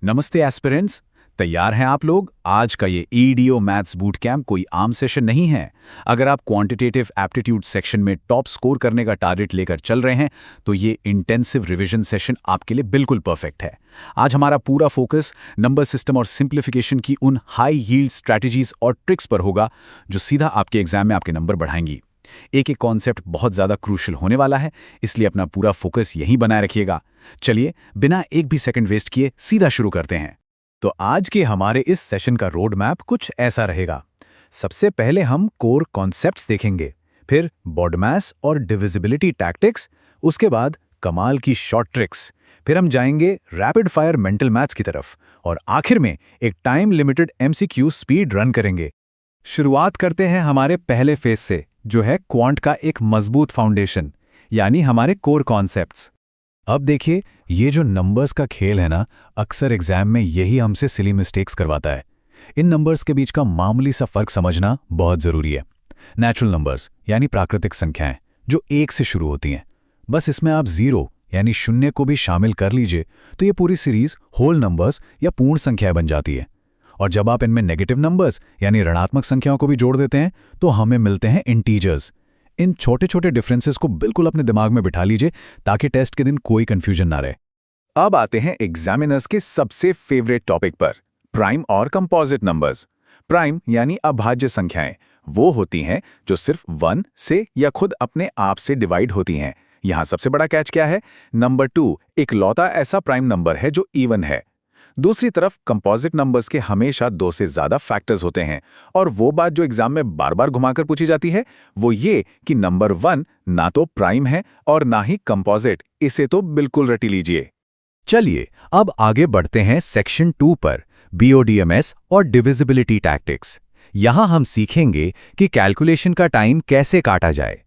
नमस्ते एस्पिरेंट्स। तैयार हैं आप लोग? आज का ये ईडीओ मैथ्स बूट कैंप कोई आम सेशन नहीं है। अगर आप क्वांटिटेटिव एप्टीट्यूड सेक्शन में टॉप स्कोर करने का टारगेट लेकर चल रहे हैं तो ये इंटेंसिव रिवीजन सेशन आपके लिए बिल्कुल परफेक्ट है। आज हमारा पूरा फोकस नंबर सिस्टम और सिंप्लीफिकेशन की उन हाई यील्ड स्ट्रैटेजीज और ट्रिक्स पर होगा जो सीधा आपके एग्जाम में आपके नंबर बढ़ाएंगी। एक एक कॉन्सेप्ट बहुत ज़्यादा क्रूशियल होने वाला है, इसलिए अपना पूरा फोकस यहीं बनाए रखिएगा। चलिए बिना एक भी सेकंड वेस्ट किए सीधा शुरू करते हैं। तो आज के हमारे इस सेशन का रोड मैप कुछ ऐसा रहेगा। सबसे पहले हम कोर कॉन्सेप्ट्स देखेंगे, फिर बॉडमास और डिविजिबिलिटी टैक्टिक्स, उसके बाद कमाल की शॉर्ट ट्रिक्स, फिर हम जाएंगे रैपिड फायर मेंटल मैथ्स की तरफ और आखिर में एक time limited MCQ speed run करेंगे। शुरुआत करते हैं हमारे पहले फेज से, जो है क्वांट का एक मजबूत फाउंडेशन, यानी हमारे कोर कॉन्सेप्ट्स। अब देखिए, ये जो नंबर्स का खेल है ना, अक्सर एग्जाम में यही हमसे सिली मिस्टेक्स करवाता है। इन नंबर्स के बीच का मामूली सा फर्क समझना बहुत ज़रूरी है। नेचुरल नंबर्स यानी प्राकृतिक संख्याएं जो 1 से शुरू होती हैं, बस इसमें आप 0 यानी शून्य को भी शामिल कर लीजिए तो ये पूरी सीरीज होल नंबर्स या पूर्ण संख्याएं बन जाती है। और जब आप इनमें नेगेटिव नंबर्स यानी ऋणात्मक संख्याओं को भी जोड़ देते हैं तो हमें मिलते हैं इंटीजर्स। इन छोटे छोटे डिफरेंसेस को बिल्कुल अपने दिमाग में बिठा लीजिए ताकि टेस्ट के दिन कोई कंफ्यूजन ना रहे। अब आते हैं एग्जामिनर्स के सबसे फेवरेट टॉपिक पर, प्राइम और कंपोजिट नंबर्स। प्राइम यानी अभाज्य संख्याएं वो होती हैं जो सिर्फ 1 से या खुद अपने आप से डिवाइड होती हैं। यहां सबसे बड़ा कैच क्या है? नंबर 2 इकलौता ऐसा प्राइम नंबर है जो इवन है। दूसरी तरफ कंपोजिट नंबर्स के हमेशा 2 से ज्यादा फैक्टर्स होते हैं, और वो बात जो एग्जाम में बार बार घुमाकर पूछी जाती है वो ये कि नंबर 1 ना तो प्राइम है और ना ही कंपोजिट। इसे तो बिल्कुल रटी लीजिए। चलिए अब आगे बढ़ते हैं सेक्शन 2 पर, बीओडीएमएस और डिविजिबिलिटी टैक्टिक्स। यहां हम सीखेंगे कि कैलकुलेशन का टाइम कैसे काटा जाए।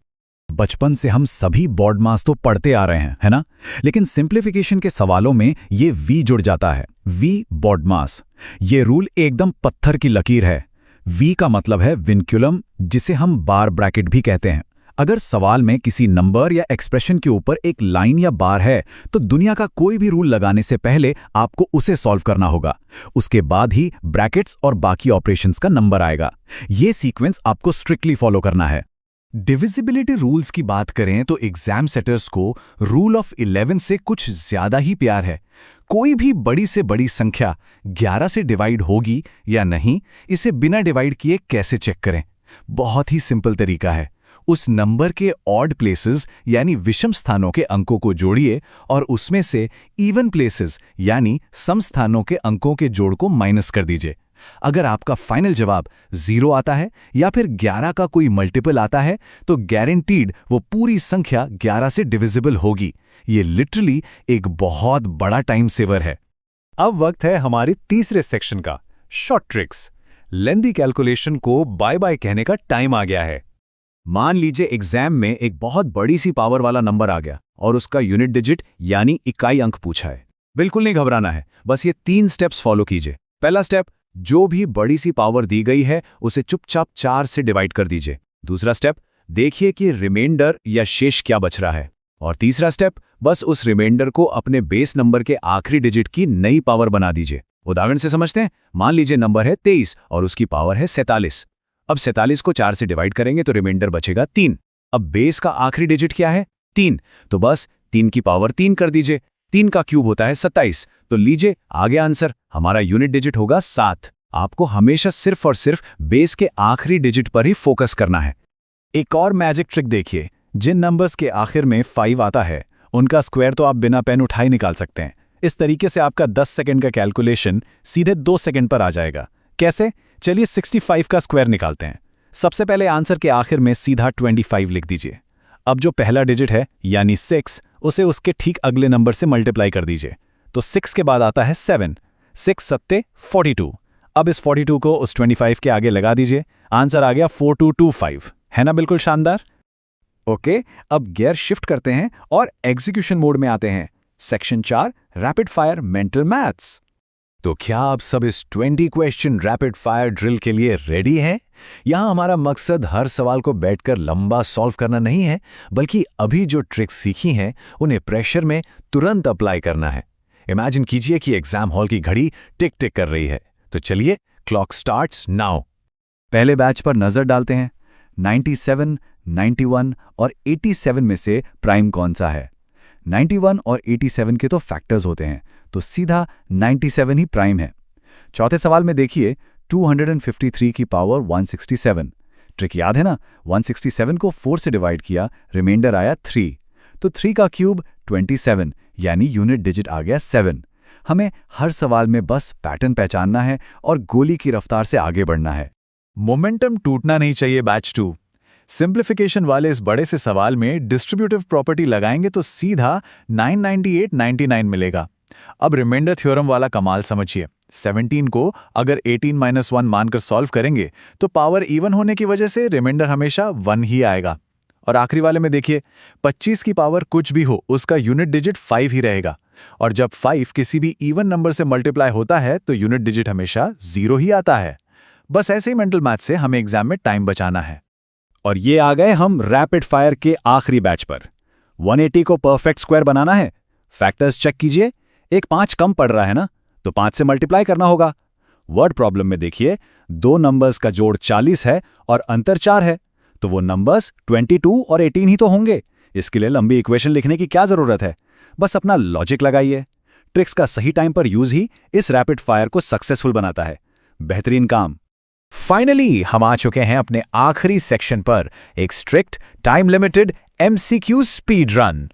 बचपन से हम सभी बॉडमास तो पढ़ते आ रहे हैं, है ना? लेकिन सिंप्लीफिकेशन के सवालों में ये वी जुड़ जाता है, वी बॉडमास। ये रूल एकदम पत्थर की लकीर है। वी का मतलब है विनक्यूलम, जिसे हम बार ब्रैकेट भी कहते हैं। अगर सवाल में किसी नंबर या एक्सप्रेशन के ऊपर एक लाइन या बार है तो दुनिया का कोई भी रूल लगाने से पहले आपको उसे सॉल्व करना होगा। उसके बाद ही ब्रैकेट्स और बाकी ऑपरेशंस का नंबर आएगा। ये सीक्वेंस आपको स्ट्रिक्टली फॉलो करना है। डिविजिबिलिटी रूल्स की बात करें तो एग्जाम सेटर्स को रूल ऑफ 11 से कुछ ज्यादा ही प्यार है। कोई भी बड़ी से बड़ी संख्या 11 से डिवाइड होगी या नहीं, इसे बिना डिवाइड किए कैसे चेक करें? बहुत ही सिंपल तरीका है। उस नंबर के ऑड प्लेसेस यानी विषम स्थानों के अंकों को जोड़िए और उसमें से इवन प्लेसेस यानी सम स्थानों के अंकों के जोड़ को माइनस कर दीजिए। अगर आपका फाइनल जवाब 0 आता है या फिर 11 का कोई मल्टीपल आता है तो गारंटीड वो पूरी संख्या 11 से डिविजिबल होगी। ये लिटरली एक बहुत बड़ा टाइम सेवर है। अब वक्त है हमारे तीसरे सेक्शन का, शॉर्ट ट्रिक्स। लेंथी कैलकुलेशन को बाय बाय कहने का टाइम आ गया है। मान लीजिए एग्जाम में एक बहुत बड़ी सी पावर वाला नंबर आ गया और उसका यूनिट डिजिट यानी इकाई अंक पूछा है। बिल्कुल नहीं घबराना है, बस ये 3 स्टेप्स फॉलो कीजिए। पहला स्टेप, जो भी बड़ी सी पावर दी गई है उसे चुपचाप 4 से डिवाइड कर दीजिए। दूसरा स्टेप, देखिए कि रिमाइंडर या शेष क्या बच रहा है। और तीसरा स्टेप, बस उस रिमाइंडर को अपने बेस नंबर के आखिरी डिजिट की नई पावर बना दीजिए। उदाहरण से समझते हैं। मान लीजिए नंबर है 23 और उसकी पावर है 47। अब 47 को 4 से डिवाइड करेंगे तो रिमाइंडर बचेगा 3। अब बेस का आखिरी डिजिट क्या है? 3, तो बस 3 की पावर 3 कर दीजिए। 3 का क्यूब होता है 27। तो लीजिए आगे आंसर, हमारा यूनिट डिजिट होगा 7। आपको हमेशा सिर्फ और सिर्फ बेस के आखिरी डिजिट पर ही फोकस करना है। एक और मैजिक ट्रिक देखिए। जिन नंबर्स के आखिर में 5 आता है उनका स्क्वायर तो आप बिना पेन उठाए निकाल सकते हैं। इस तरीके से आपका 10 सेकंड का कैलकुलेशन सीधे 2 सेकंड पर आ जाएगा। कैसे? चलिए 65 का स्क्वायर निकालते हैं। सबसे पहले आंसर के आखिर में सीधा 25 लिख दीजिए। अब जो पहला डिजिट है यानी 6, उसे उसके ठीक अगले नंबर से मल्टीप्लाई कर दीजिए। तो 6 के बाद आता है 7। 6 सत्ते 42। अब इस 42 को उस 25 के आगे लगा दीजिए। आंसर आ गया 4225। है ना बिल्कुल शानदार? ओके, अब गियर शिफ्ट करते हैं और एग्जीक्यूशन मोड में आते हैं। Section 4, rapid fire mental maths. तो क्या आप सब इस 20 क्वेश्चन रैपिड फायर ड्रिल के लिए रेडी हैं? यहां हमारा मकसद हर सवाल को बैठकर लंबा सॉल्व करना नहीं है, बल्कि अभी जो ट्रिक्स सीखी हैं उन्हें प्रेशर में तुरंत अप्लाई करना है। इमेजिन कीजिए कि एग्जाम हॉल की घड़ी टिक टिक कर रही है। तो चलिए, क्लॉक स्टार्ट्स नाउ। पहले बैच पर नजर डालते हैं। 97, 91 और 87 में से प्राइम कौन सा है? 91 और 87 के तो फैक्टर्स होते हैं, तो सीधा 97 ही प्राइम है। चौथे सवाल में देखिए, 253 की पावर 167। ट्रिक याद है ना? 167 को 4 से डिवाइड किया, रिमाइंडर आया 3। तो 3 का क्यूब 27, यानी यूनिट डिजिट आ गया 7। हमें हर सवाल में बस पैटर्न पहचानना है और गोली की रफ्तार से आगे बढ़ना है। मोमेंटम टूटना नहीं चाहिए बैच 2। सिंप्लीफिकेशन वाले इस बड़े से सवाल में डिस्ट्रीब्यूटिव प्रॉपर्टी लगाएंगे तो सीधा 998-99 मिलेगा। अब रिमाइंडर थ्योरम वाला कमाल समझिए। 17 को अगर 18-1 मानकर सॉल्व करेंगे तो पावर इवन होने की वजह से रिमाइंडर हमेशा 1 ही आएगा। और आखिरी वाले में देखिए, 25 की पावर कुछ भी हो उसका यूनिट डिजिट 5 ही रहेगा। और जब 5 किसी भी इवन नंबर से मल्टीप्लाई होता है तो यूनिट डिजिट हमेशा 0 ही आता है। बस ऐसे ही मेंटल मैथ से हमें एग्जाम में टाइम बचाना है। और ये आ गए हम रैपिड फायर के आखिरी बैच पर। 180 को परफेक्ट स्क्वायर बनाना है। फैक्टर्स चेक कीजिए, एक 5 कम पड़ रहा है ना, तो 5 से मल्टीप्लाई करना होगा। वर्ड प्रॉब्लम में देखिए, दो नंबर्स का जोड़ 40 है और अंतर 4 है, तो वो नंबर्स 22 और 18 ही तो होंगे। इसके लिए लंबी इक्वेशन लिखने की क्या जरूरत है? बस अपना लॉजिक लगाइए। ट्रिक्स का सही टाइम पर यूज ही इस रैपिड फायर को सक्सेसफुल बनाता है। बेहतरीन काम। फाइनली हम आ चुके हैं अपने आखिरी सेक्शन पर, एक strict time limited MCQ speed run.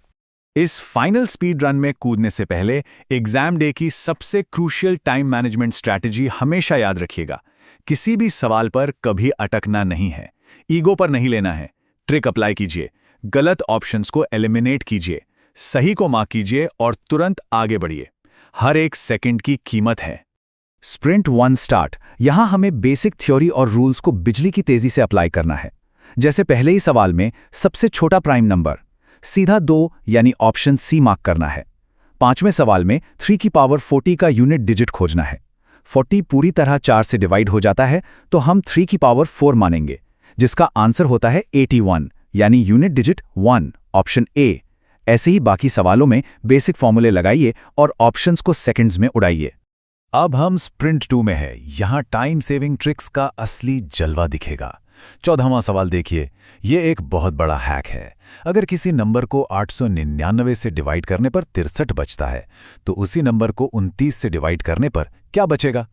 इस फाइनल स्पीड रन में कूदने से पहले एग्जाम डे की सबसे क्रूशियल टाइम मैनेजमेंट स्ट्रैटेजी हमेशा याद रखिएगा। किसी भी सवाल पर कभी अटकना नहीं है, ईगो पर नहीं लेना है। ट्रिक अप्लाई कीजिए, गलत ऑप्शंस को एलिमिनेट कीजिए, सही को मार्क कीजिए और तुरंत आगे बढ़िए। हर एक सेकंड की कीमत है। Sprint 1 start. यहां हमें बेसिक थ्योरी और रूल्स को बिजली की तेजी से अप्लाई करना है। जैसे पहले ही सवाल में सबसे छोटा प्राइम नंबर सीधा 2 यानी ऑप्शन सी मार्क करना है। 5वें सवाल में 3 की पावर 40 का यूनिट डिजिट खोजना है। 40 पूरी तरह 4 से डिवाइड हो जाता है, तो हम 3 की पावर 4 मानेंगे, जिसका आंसर होता है 81 यानी यूनिट डिजिट 1, ऑप्शन ए। ऐसे ही बाकी सवालों में बेसिक फॉर्मूले लगाइए और ऑप्शंस को सेकंड्स में उड़ाइए। अब हम स्प्रिंट 2 में है। यहां टाइम सेविंग ट्रिक्स का असली जलवा दिखेगा। 14वां सवाल देखिए, ये एक बहुत बड़ा हैक है। अगर किसी नंबर को 899 से डिवाइड करने पर 63 बचता है, तो उसी नंबर को 29 से डिवाइड करने पर क्या बचेगा?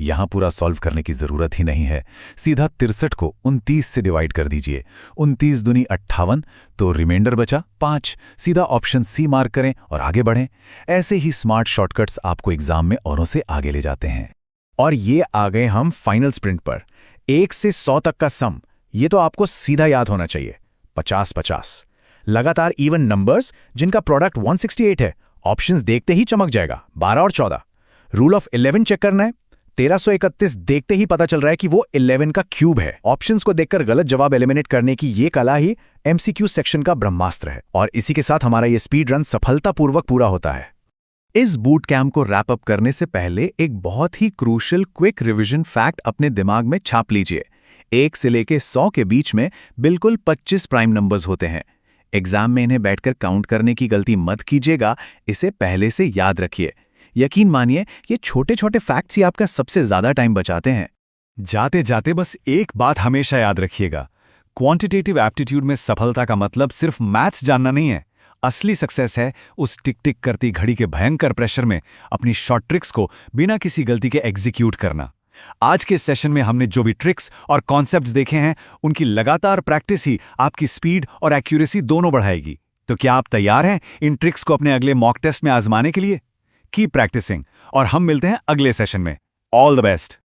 यहां पूरा सॉल्व करने की जरूरत ही नहीं है, सीधा 63 को 29 से डिवाइड कर दीजिए। 29 दूनी 58, तो रिमाइंडर बचा 5। सीधा ऑप्शन सी मार्क करें और आगे बढ़ें। ऐसे ही स्मार्ट शॉर्टकट्स आपको एग्जाम में औरों से आगे ले जाते हैं। और ये आ गए हम फाइनल स्प्रिंट पर। 1 से 100 तक का सम, ये तो आपको सीधा याद होना चाहिए। 50-50 लगातार इवन नंबर्स जिनका प्रोडक्ट 168 है, ऑप्शंस देखते ही चमक जाएगा। 12 और 14। रूल ऑफ 11 चेक करना है। 1331 देखते ही पता चल रहा है कि वो 11 का क्यूब है। ऑप्शंस को देखकर गलत जवाब एलिमिनेट करने की ये कला ही एमसीक्यू सेक्शन का ब्रह्मास्त्र है। और इसी के साथ हमारा ये स्पीड रन सफलतापूर्वक पूरा होता है। इस बूट कैम्प को रैप अप करने से पहले एक बहुत ही क्रूशियल क्विक रिवीजन फैक्ट अपने दिमाग में छाप लीजिए। 1 से लेके 100 के बीच में बिल्कुल 25 प्राइम नंबर्स होते हैं। एग्जाम में इन्हें बैठकर काउंट करने की गलती मत कीजिएगा, इसे पहले से याद रखिए। यकीन मानिए, ये छोटे छोटे फैक्ट्स ही आपका सबसे ज्यादा टाइम बचाते हैं। जाते जाते बस एक बात हमेशा याद रखिएगा, क्वांटिटेटिव एप्टीट्यूड में सफलता का मतलब सिर्फ मैथ्स जानना नहीं है। असली सक्सेस है उस टिक टिक करती घड़ी के भयंकर प्रेशर में अपनी शॉर्ट ट्रिक्स को बिना किसी गलती के एग्जीक्यूट करना। आज के सेशन में हमने जो भी ट्रिक्स और कॉन्सेप्ट्स देखे हैं, उनकी लगातार प्रैक्टिस ही आपकी स्पीड और एक्यूरेसी दोनों बढ़ाएगी। तो क्या आप तैयार हैं इन ट्रिक्स को अपने अगले मॉक टेस्ट में आजमाने के लिए? कीप प्रैक्टिसिंग और हम मिलते हैं अगले सेशन में। All the best.